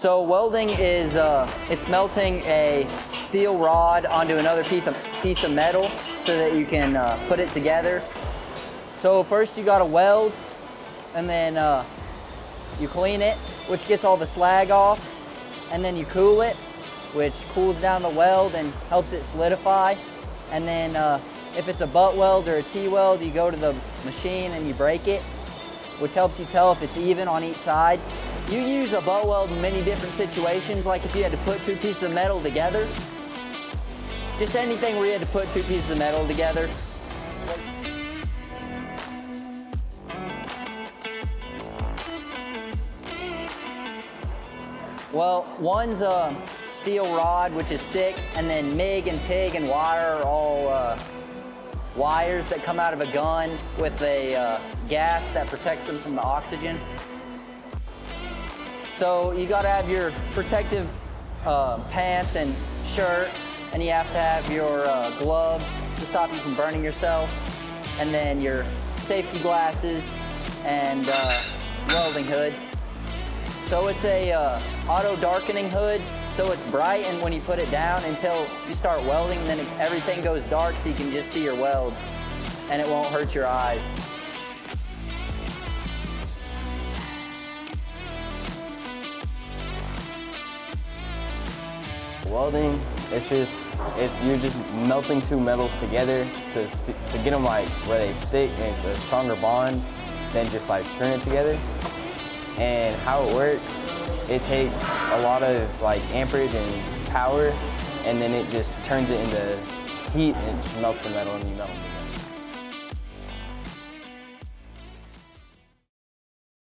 So welding is it's melting a steel rod onto another piece of metal so that you can put it together. So first you got to weld, and then you clean it, which gets all the slag off, and then you cool it, which cools down the weld and helps it solidify. And then if it's a butt weld or a T-weld, you go to the machine and you break it, which helps you tell if it's even on each side. You use a butt weld in many different situations, like if you had to put two pieces of metal together. Just anything where you had to put two pieces of metal together. Well, one's a steel rod, which is thick, and then MIG and TIG and wire are all wires that come out of a gun with a gas that protects them from the oxygen. So you gotta have your protective pants and shirt, and you have to have your gloves to stop you from burning yourself, and then your safety glasses and welding hood. So it's a auto darkening hood, so it's bright, and when you put it down until you start welding, then everything goes dark so you can just see your weld, and it won't hurt your eyes. Welding, you're just melting two metals together to get them like where they stick, and it's a stronger bond than just like screwing it together. And how it works, it takes a lot of like amperage and power, and then it just turns it into heat and it just melts the metal and you melt it.